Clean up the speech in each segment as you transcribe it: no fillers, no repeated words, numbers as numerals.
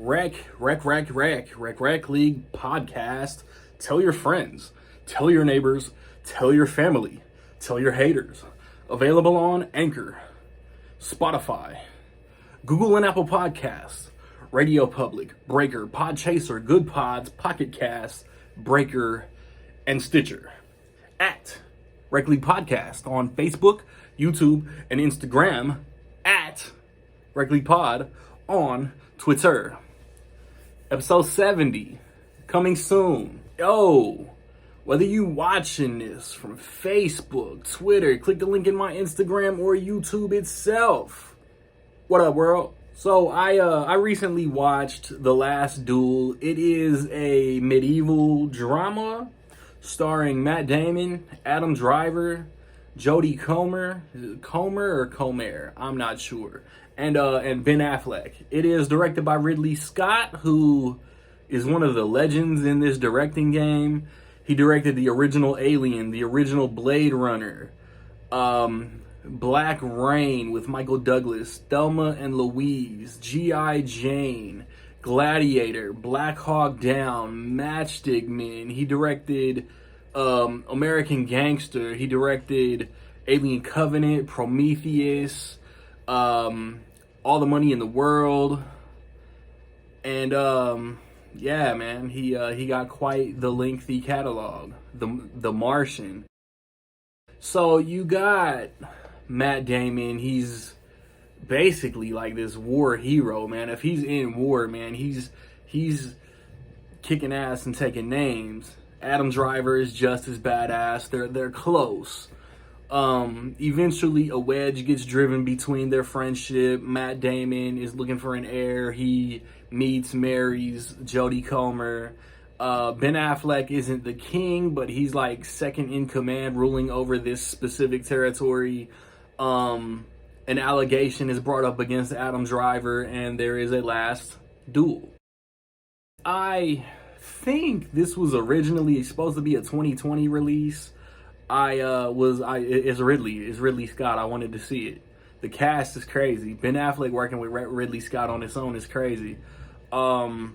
Rec League podcast. Tell your friends, tell your neighbors, tell your family, tell your haters. Available on Anchor, Spotify, Google and Apple Podcasts, Radio Public, Breaker, Podchaser, Good Pods, Pocket Cast, Breaker, and Stitcher. At Rec League Podcast on Facebook, YouTube, and Instagram. At Rec League Pod on Twitter. Episode 70, coming soon. Yo, whether you watching this from Facebook, Twitter, click the link in my Instagram or YouTube itself. What up, world? So I recently watched The Last Duel. It is a medieval drama starring Matt Damon, Adam Driver, Jodie Comer. Is it Comer or Comer? I'm not sure. And Ben Affleck. It is directed by Ridley Scott, who is one of the legends in this directing game. He directed the original Alien, the original Blade Runner, Black Rain with Michael Douglas, Thelma and Louise, G.I. Jane, Gladiator, Black Hawk Down, Matchstick Men. He directed American Gangster. He directed Alien Covenant, Prometheus, All the Money in the World, and yeah, man, he got quite the lengthy catalog. The Martian. So you got Matt Damon. He's basically like this war hero, man. If he's in war, man, he's kicking ass and taking names. Adam Driver is just as badass. They're close. Eventually a wedge gets driven between their friendship. Matt Damon is looking for an heir. He marries Jodie Comer. Ben Affleck isn't the king, but he's like second in command, ruling over this specific territory. An allegation is brought up against Adam Driver, and there is a last duel. I think this was originally supposed to be a 2020 release. It's Ridley Scott. I wanted to see it. The cast is crazy. Ben Affleck working with Ridley Scott on his own is crazy. I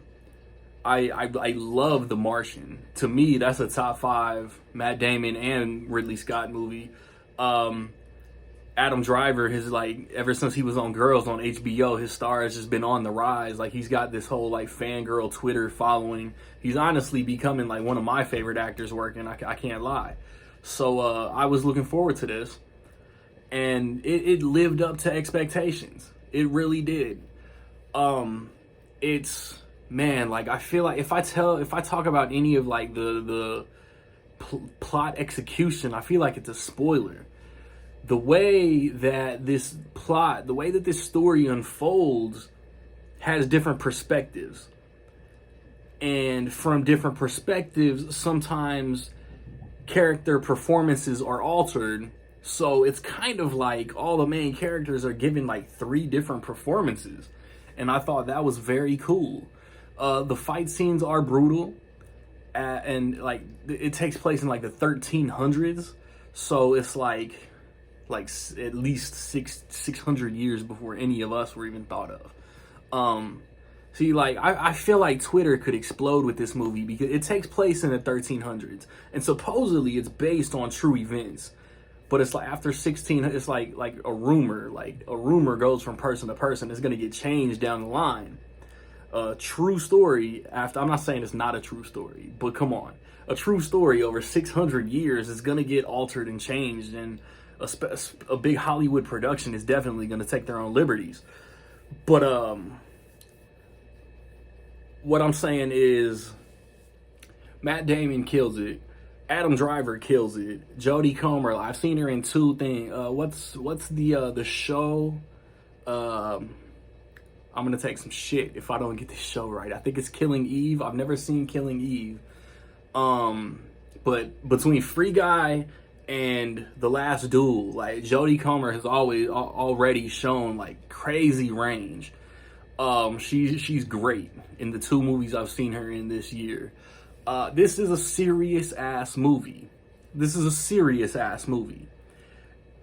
love The Martian. To me, that's a top 5 Matt Damon and Ridley Scott movie. Adam Driver has, like, ever since he was on Girls on HBO, his star has just been on the rise. Like, he's got this whole, like, fangirl Twitter following. He's honestly becoming, like, one of my favorite actors working. I can't lie. So I was looking forward to this, and it lived up to expectations. It really did. It's, man, like, I feel like if I talk about any of like the plot execution, I feel like it's a spoiler. The way that this story unfolds has different perspectives, and from different perspectives, sometimes character performances are altered. So it's kind of like all the main characters are given like 3 different performances, and I thought that was very cool. The fight scenes are brutal, and like it takes place in like the 1300s, so it's like at least 600 years before any of us were even thought of. See, like, I feel like Twitter could explode with this movie because it takes place in the 1300s, and supposedly it's based on true events. But it's like after 16, it's like a rumor. Like, a rumor goes from person to person. It's going to get changed down the line. A true story, I'm not saying it's not a true story, but come on. A true story over 600 years is going to get altered and changed, and a big Hollywood production is definitely going to take their own liberties. But, what I'm saying is, Matt Damon kills it. Adam Driver kills it. Jodie Comer, I've seen her in 2 things. What's the show? I'm gonna take some shit if I don't get this show right. I think it's Killing Eve. I've never seen Killing Eve. But between Free Guy and The Last Duel, like, Jodie Comer has already shown like crazy range. She's great in the 2 movies I've seen her in this year. This is a serious ass movie.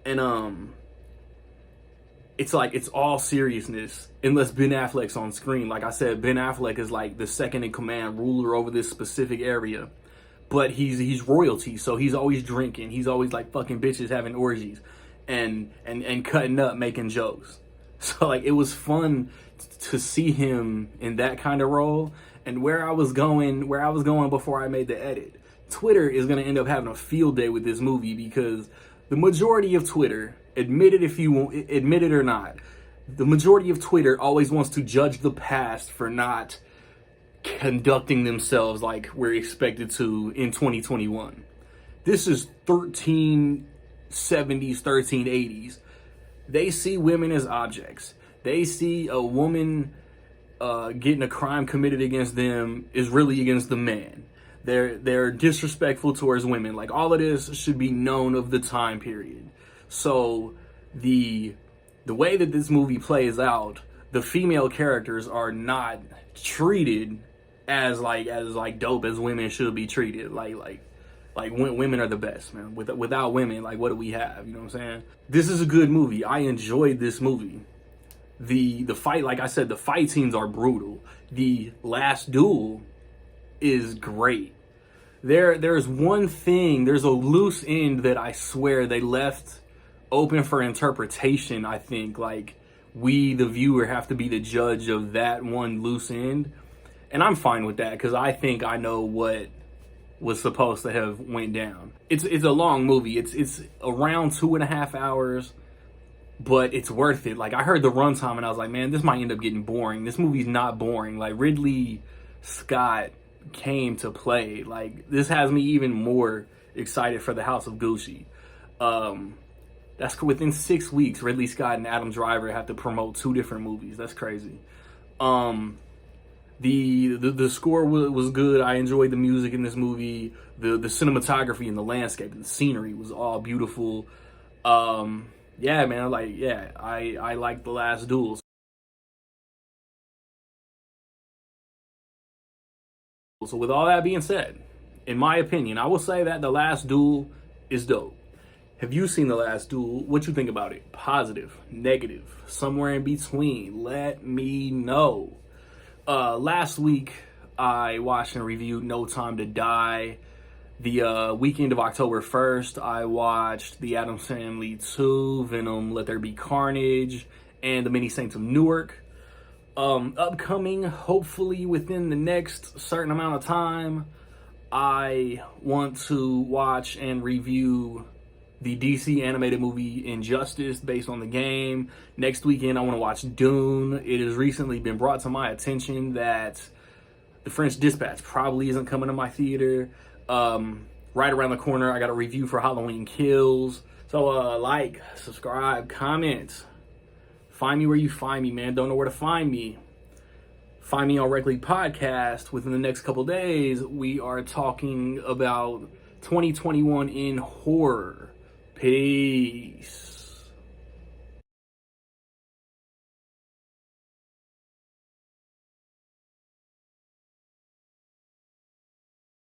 And it's like it's all seriousness unless Ben Affleck's on screen. Like I said, Ben Affleck is like the second in command, ruler over this specific area. But he's royalty, so he's always drinking. He's always like fucking bitches, having orgies, and cutting up, making jokes. So like it was fun to see him in that kind of role. And where I was going before I made the edit, Twitter is gonna end up having a field day with this movie because the majority of Twitter, admit it or not, the majority of Twitter always wants to judge the past for not conducting themselves like we're expected to in 2021. This is 1370s, 1380s. They see women as objects. They see a woman getting a crime committed against them is really against the man. They're disrespectful towards women. Like all of this should be known of the time period. So the way that this movie plays out, the female characters are not treated as dope as women should be treated. Like women are the best, man. Without women, like what do we have? You know what I'm saying? This is a good movie. I enjoyed this movie. The fight, like I said, the fight scenes are brutal. The Last Duel is great. There's one thing, there's a loose end that I swear they left open for interpretation. I think like we, the viewer, have to be the judge of that one loose end. And I'm fine with that because I think I know what was supposed to have went down. It's a long movie. It's around 2.5 hours, but it's worth it. Like I heard the runtime and I was like, man, this might end up getting boring. This movie's not boring. Like Ridley Scott came to play. Like this has me even more excited for the House of Gucci. That's within 6 weeks. Ridley Scott and Adam Driver have to promote 2 different movies. That's crazy. The score was good. I enjoyed the music in this movie. The cinematography and the landscape and the scenery was all beautiful. Yeah, man. I like The Last Duel. So with all that being said, in my opinion, I will say that The Last Duel is dope. Have you seen The Last Duel? What you think about it? Positive, negative, somewhere in between? Let me know. Last week, I watched and reviewed No Time to Die. The weekend of October 1st, I watched The Addams Family 2, Venom, Let There Be Carnage, and The Many Saints of Newark. Upcoming, hopefully within the next certain amount of time, I want to watch and review the DC animated movie Injustice based on the game. Next weekend, I want to watch Dune. It has recently been brought to my attention that The French Dispatch probably isn't coming to my theater. Right around the corner, I got a review for Halloween Kills. So, like, subscribe, comment. Find me where you find me, man. Don't know where to find me. Find me on Rec League Podcast. Within the next couple days, we are talking about 2021 in horror. Peace.